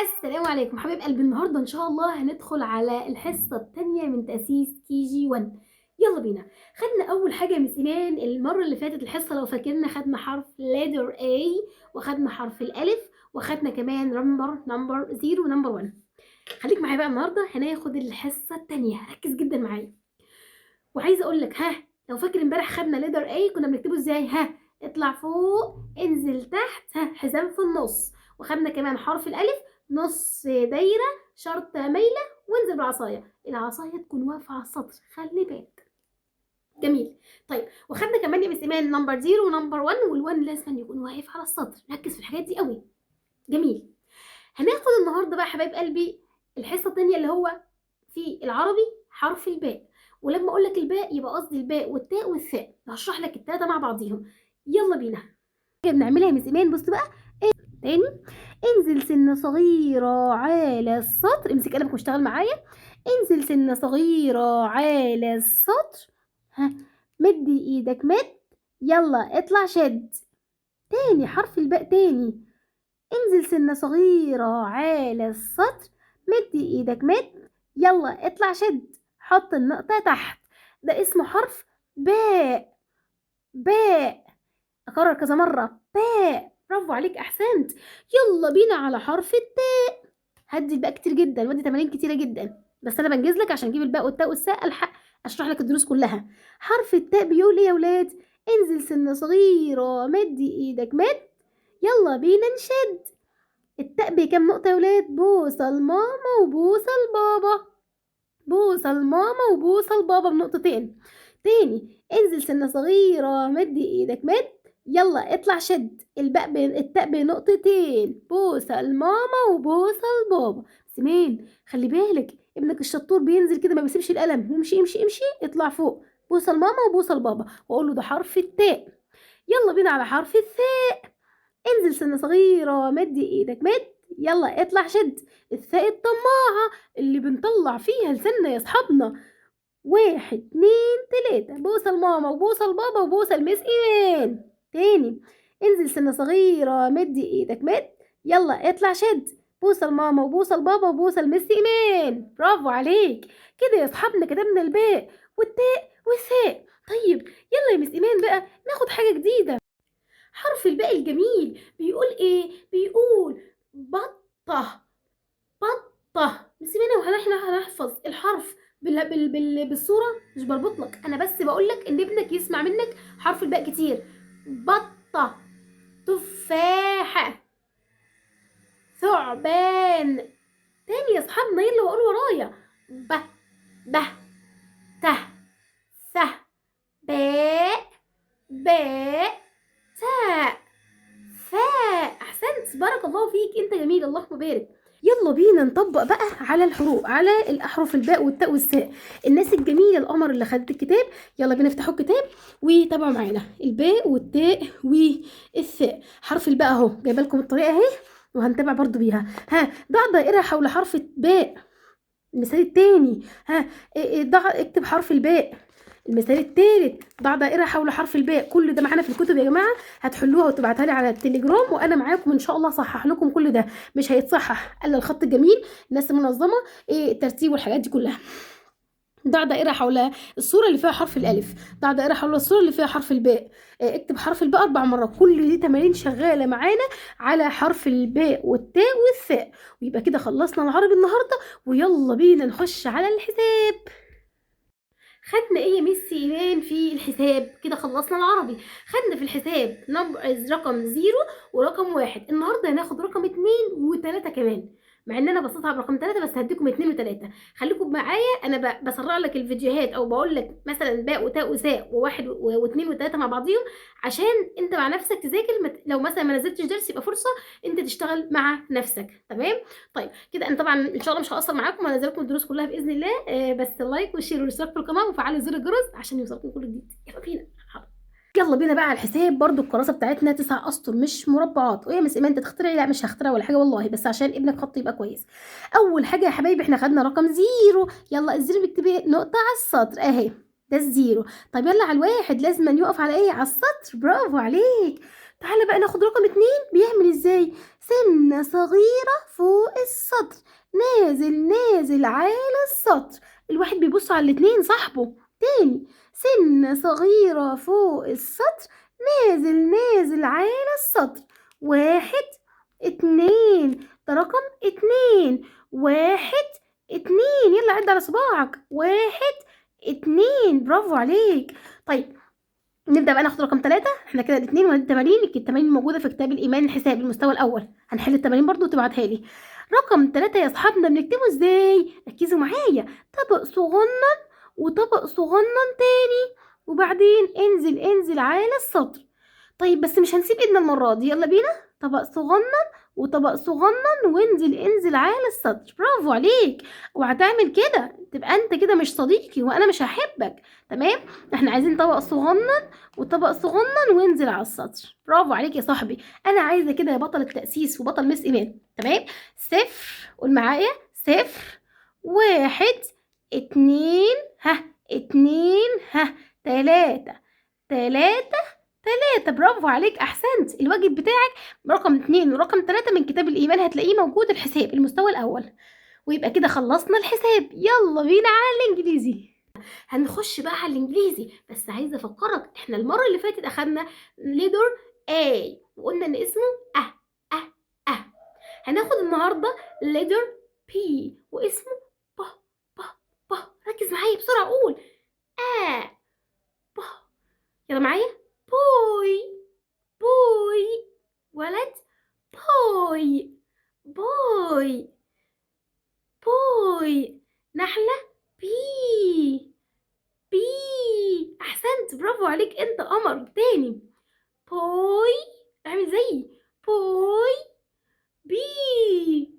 السلام عليكم حبايب قلبي. النهارده ان شاء الله هندخل على الحصه الثانيه من تاسيس كي جي 1. يلا بينا. خدنا اول حاجه من ايمان المره اللي فاتت الحصه، لو فاكرنا خدنا حرف letter A، وخدنا حرف الالف، وخدنا كمان نمبر 0 ونمبر 1. خليك معايا بقى، النهارده هناخد الحصه الثانيه، ركز جدا معايا. وعايزه اقول لك، لو فاكر امبارح خدنا letter A كنا بنكتبه ازاي؟ اطلع فوق، انزل تحت، حزام في النص. وخدنا كمان حرف الالف، نص دايره، شرطه مايله، وانزل بالعصايه. العصايه تكون واقفه على السطر، خلي بالك. جميل. طيب، وخدنا كمان يا مس ايمان نمبر 0 ونمبر 1، وال1 لازم يكون واقف على السطر. ركز في الحاجات دي قوي. جميل. هناخد النهارده بقى حبايب قلبي الحصه الثانيه اللي هو في العربي حرف الباء. ولما اقول لك الباء يبقى قصدي الباء والتاء والثاء. هشرح لك الثلاثه مع بعضيهم. يلا بينا. بنعملها يا مس ايمان، بص بقى. تاني، انزل سنه صغيره على السطر. امسك قلمك واشتغل معايا. انزل سنه صغيره على السطر. مد ايدك، يلا اطلع شد. تاني حرف الباء تاني. انزل سنه صغيره على السطر، مد ايدك، يلا اطلع شد. حط النقطه تحت. ده اسمه حرف باء. باء. اكرر كذا مره، باء. برافو عليك، احسنت. يلا بينا على حرف التاء. هدي الباء كتير جدا، ودي تمارين كتيره جدا، بس انا بنجز لك عشان اجيب الباء والتاء والساء الحق اشرح لك الدروس كلها. حرف التاء بيقول ايه يا ولاد؟ انزل سنه صغيره، مد ايدك، يلا بينا نشد. التاء بكام نقطه يا ولاد؟ بوصه لماما وبوصه لبابا. بوصه لماما وبوصه لبابا بنقطتين. تاني، انزل سنه صغيره، مد ايدك، يلا اطلع شد. التاء بنقطتين، بوصه لماما وبوصه لبابا. سمين، خلي بالك ابنك الشطور بينزل كده ما بيسيبش القلم، وامشي امشي امشي اطلع فوق. بوصه لماما وبوصه لبابا، واقول له ده حرف التاء. يلا بينا على حرف الثاء. انزل سنه صغيره، مد ايدك، يلا اطلع شد. الثاء الطماعه اللي بنطلع فيها لساننا يا اصحابنا. 1 2 3، بوصه لماما وبوصه لبابا وبوصه لمس ايمان. تاني، انزل سنه صغيره، مد ايدك، يلا اطلع شد. بوصه لماما وبوصه لبابا وبوصه لمس ايمان. برافو عليك. كده يا اصحابنا كتبنا الباء والتاء والثاء. طيب يلا يا مس ايمان بقى ناخد حاجه جديده. حرف الباء الجميل بيقول ايه؟ بيقول بطه. بطه. مس ايمان احنا هنحفظ الحرف بالصوره، مش بربط لك، انا بس بقول لك ان ابنك يسمع منك حرف الباء كتير. بطه، تفاحه، ثعبان. تاني يا اصحابنا يلا وقولوا ورايا. ب ب ت ث باء باء تاء فاء. احسنت، بارك الله فيك، انت جميل، اللهم بارك. يلا بينا نطبق بقى على الحروف، على الاحرف الباء والتاء والثاء. الناس الجميله القمر اللي خدت الكتاب، يلا بينا افتحوا الكتاب وتابعوا معانا الباء والتاء والثاء. حرف الباء اهو، جايبه لكم الطريقه اهي، وهنتابع برضو بيها. ضع دائره حول حرف باء. المثال التاني، اكتب حرف الباء. المثال الثالث، ضع دائرة حول حرف الباء. كل ده معانا في الكتب يا جماعة، هتحلوها وتبعتها لي على التليجرام، وانا معاكم ان شاء الله صحح لكم كل ده. مش هيتصحح الا الخط الجميل، الناس المنظمة، الترتيب والحاجات دي كلها. ضع دائرة حول الصورة اللي فيها حرف الألف. ضع دائرة حول الصورة اللي فيها حرف الباء. اكتب حرف الباء 4 مرات. كل دي تمارين شغالة معانا على حرف الباء والتاء والثاء. ويبقى كده خلصنا العربي النهاردة، ويلا بينا نخش على الحساب. خدنا ايه يا ميس ايمان في الحساب؟ كده خلصنا العربي. خدنا في الحساب رقم 0 ورقم 1. النهارده هناخد رقم 2 و3 كمان، مع ان انا بستصعب رقم 3، بس هديكم 2 و3. خليكم معايا، انا بسرع لك الفيديوهات، او بقول لك مثلا باء وتاء وثاء وواحد واثنين وثلاثه مع بعضيهم، عشان انت مع نفسك تذاكر. لو مثلا ما نزلتش درس يبقى فرصه انت تشتغل مع نفسك. تمام؟ طيب كده انا طبعا ان شاء الله مش هقصر معاكم، وهنزل لكم الدروس كلها باذن الله. بس لايك وشير والاشتراك في القناه وفعلوا زر الجرس عشان يوصلكم كل جديد. يلا بينا. يلا بينا بقى على الحساب. برضو الكراسه بتاعتنا 9 اسطر مش مربعات. ويا مس ايمان انت تخترعي؟ لا مش هخترع ولا حاجه والله، بس عشان ابنك خطه يبقى كويس. اول حاجه يا حبايبي احنا خدنا رقم 0. يلا الزيرو بتكتبي نقطه على السطر اهي، ده الزيرو. طب يلا على الواحد، لازم يقف على ايه؟ على السطر. برافو عليك. تعالى بقى ناخد رقم 2 بيعمل ازاي. سنة صغيرة فوق السطر، نازل على السطر. الواحد بيبص على الاتنين صاحبه. تاني، سنة صغيرة فوق السطر، نازل على السطر. 1 2، ده رقم 2. 1 2، يلا عد على صباعك. 1 2، برافو عليك. طيب نبدأ بقى ناخد رقم 3. احنا كده الاتنين وهدي التمارين. التمارين موجودة في كتاب الإيمان الحساب المستوى الأول. هنحل التمارين برضو وتبعتها لي. رقم 3 يا أصحابنا بنكتبه ازاي؟ ركزوا معايا. طبق صغنن وطبق صغنن تاني، وبعدين انزل على السطر. طيب بس مش هنسيب ايدنا المرة دي، يلا بينا. طبق صغنن وطبق صغنن وانزل على السطر. برافو عليك. وهتعمل كده تبقى انت كده مش صديقي وانا مش هحبك. تمام، احنا عايزين طبق صغنن وطبق صغنن وانزل على السطر. برافو عليك يا صاحبي. انا عايزه كده يا بطل التأسيس وبطل مس ايمان. تمام، 0، قول معايا. 0 1 2 2 3. برافو عليك، احسنت. الواجب بتاعك رقم 2 ورقم 3 من كتاب الايمان، هتلاقيه موجود الحساب المستوى الاول. ويبقى كده خلصنا الحساب. يلا بينا على الانجليزي. هنخش بقى على الانجليزي، بس عايزه افكرك احنا المره اللي فاتت اخدنا ليدر A وقلنا ان اسمه اه اه. هناخد النهارده ليدر P واسمه ب ب ب. ركز معايا بسرعه، قول ب. يلا معايا. بوي ولد. بوي نحلة. بي احسنت، برافو عليك، انت قمر. تاني، بوي، اعمل زيي. بوي بي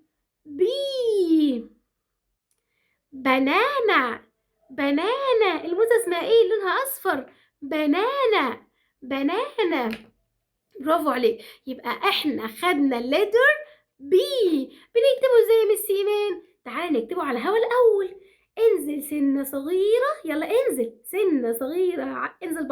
بنانا. الموزة اسمها ايه؟ لونها اصفر. بنانا. برافو عليك. يبقى احنا خدنا الليتر بي. بنكتبه ازاي يا مس ايمان؟ تعالى نكتبه على الهوا الاول. انزل سنة صغيرة، يلا انزل سنة صغيرة. انزل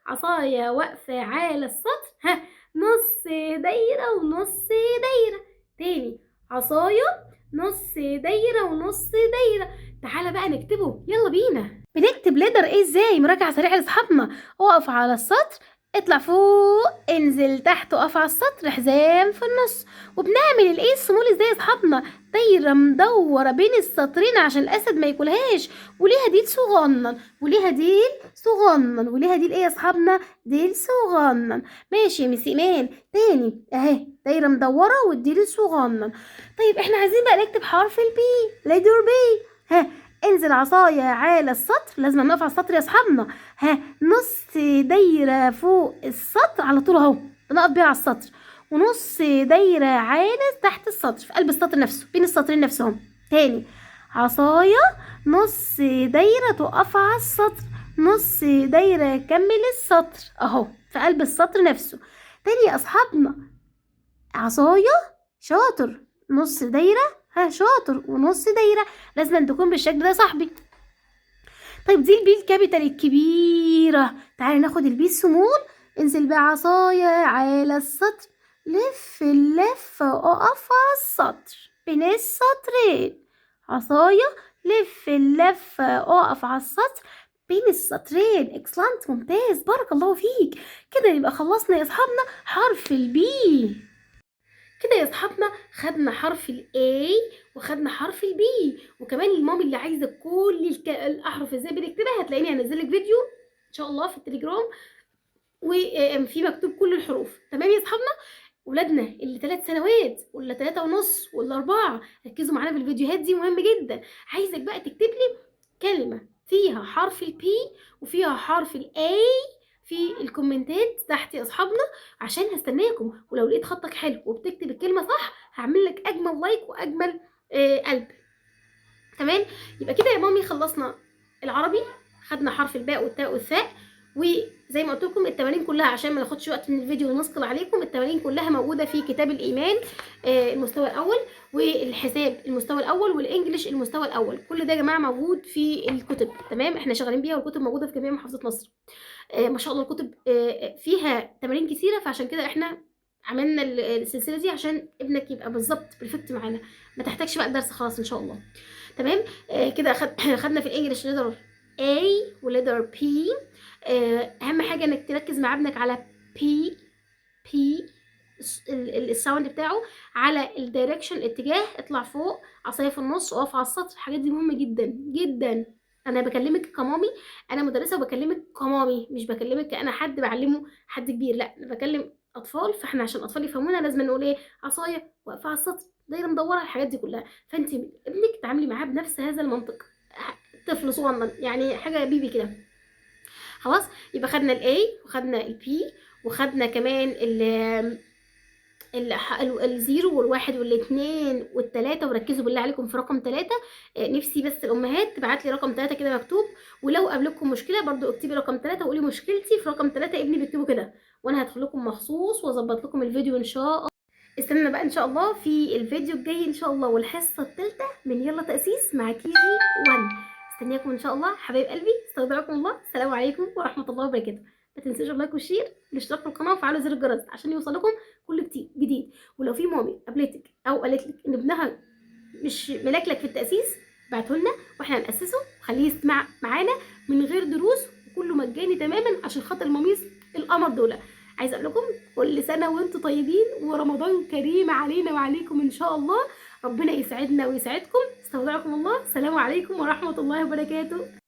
عصاية واقفة على السطر. نص دايرة ونص دايرة. تاني، عصاية، نص دايرة ونص دايرة. تعالى بقى نكتبه، يلا بينا. بنكتب ليتر ايه ازاي؟ مراجعة سريعة لاصحابنا. اقف على السطر، اطلع فوق، انزل تحت، وقف على السطر، حزام في النص. وبنعمل الايه السمول ازاي يا اصحابنا؟ دايره مدوره بين السطرين عشان الاسد ما ياكلهاش، وليها ديل صغنن وليها ديل ايه يا اصحابنا؟ ديل صغنن. ماشي يا مس ايمان. تاني اهي، دايره مدوره والديل الصغنن. طيب احنا عايزين بقى نكتب حرف البي، ليتر بي. انزل عصاية على السطر، لازم نقف على السطر يا اصحابنا. نص دايرة فوق السطر على طول اهو، بنقف بيها على السطر. ونص دايرة على تحت السطر، في قلب السطر نفسه، بين السطرين نفسهم. تاني، عصاية، نص دايرة تقف على السطر، نص دايرة كمل السطر اهو في قلب السطر نفسه. تاني يا اصحابنا، عصاية، شاطر، نص دايرة، شاطر، ونص دايرة. لازم تكون بالشكل ده يا صاحبي. طيب دي البي الكابيتال الكبيرة. تعالي ناخد البي السمول. انزل بعصاية على السطر، لف اللفة وقف على السطر بين السطرين. عصاية، لف اللفة وقف على السطر بين السطرين. اكسلنت، ممتاز، بارك الله فيك. كده يبقى خلصنا يا اصحابنا حرف البي. كده يا اصحابنا خدنا حرف الاي وخدنا حرف البي. وكمان المامي اللي عايزه كل الاحرف ازاي بنكتبها، هتلاقيني هنزلك فيديو ان شاء الله في التليجرام وفي مكتوب كل الحروف. تمام يا اصحابنا؟ ولادنا اللي 3 سنوات ولا 3 ونص ولا 4، ركزوا معانا في الفيديوهات دي، مهم جدا. عايزك بقى تكتب لي كلمه فيها حرف البي وفيها حرف الاي في الكومنتات تحت يا اصحابنا، عشان هستناكم. ولو لقيت خطك حلو وبتكتب الكلمه صح، هعمل لك اجمل لايك واجمل قلب. تمام، يبقى كده يا مامي خلصنا العربي، خدنا حرف الباء والتاء والثاء، وزي ما قلت لكم التمارين كلها عشان ما ناخدش وقت من الفيديو ونثقل عليكم، التمارين كلها موجوده في كتاب الايمان المستوى الاول، والحساب المستوى الاول، والانجليش المستوى الاول. كل ده يا جماعه موجود في الكتب، تمام؟ احنا شغالين بيها والكتب موجوده في جميع محافظات مصر. ما شاء الله الكتب فيها تمارين كثيره، فعشان كده احنا عملنا السلسله دي عشان ابنك يبقى بالظبط بيرفكت معانا، ما تحتاجش بقى درس خلاص ان شاء الله. تمام. كده خدنا في الانجليش ليتر A وليتر P. اهم حاجه انك تركز مع ابنك على P الساوند بتاعه، على الدايركشن الاتجاه، اطلع فوق، عصايه في النص، اقف على السطر. الحاجات دي مهمه جدا جدا. انا بكلمك كمامي، انا مدرسه وبكلمك كمامي، مش بكلمك كأنا حد بعلمه حد كبير، لا انا بكلم اطفال. فاحنا عشان الاطفال يفهمونا لازم نقول ايه؟ عصايه، واقفه على السطر، دايره مدوره، الحاجات دي كلها. فانت ابنك تعاملي معاه بنفس هذا المنطق، طفل صغنن يعني، حاجه بيبي كده. خلاص، يبقى خدنا الاي وخدنا البي وخدنا كمان الزيرو والواحد والاثنين والتلاتة. وركزوا بالله عليكم في رقم 3. نفسي بس الامهات تبعت لي رقم 3 كده مكتوب، ولو قابلكم مشكله برضو اكتبي رقم 3 وقولي مشكلتي في رقم 3، ابني بيكتبه كده، وانا هدخل لكم مخصوص واظبط لكم الفيديو ان شاء الله. استنى بقى ان شاء الله في الفيديو الجاي ان شاء الله، والحصه الثالثه من يلا تاسيس مع كي جي 1. استنياكم ان شاء الله حبايب قلبي، استودعكم الله، السلام عليكم ورحمه الله وبركاته. ما تنسوش اللايك والشير، الاشتراك في القناه وفعلوا زر الجرس عشان يوصلكم كل جديد. ولو في مامي قابلتك او قالت لك ان ابنها مش ملكلك في التاسيس، بعته لنا واحنا هناسسه وخليه يسمع معانا من غير دروس، وكله مجاني تماما عشان خاطر الماميز القمر دول. عايزه اقول لكم كل سنه وانتم طيبين، ورمضان كريم علينا وعليكم ان شاء الله. ربنا يسعدنا ويسعدكم. استودعكم الله، السلام عليكم ورحمه الله وبركاته.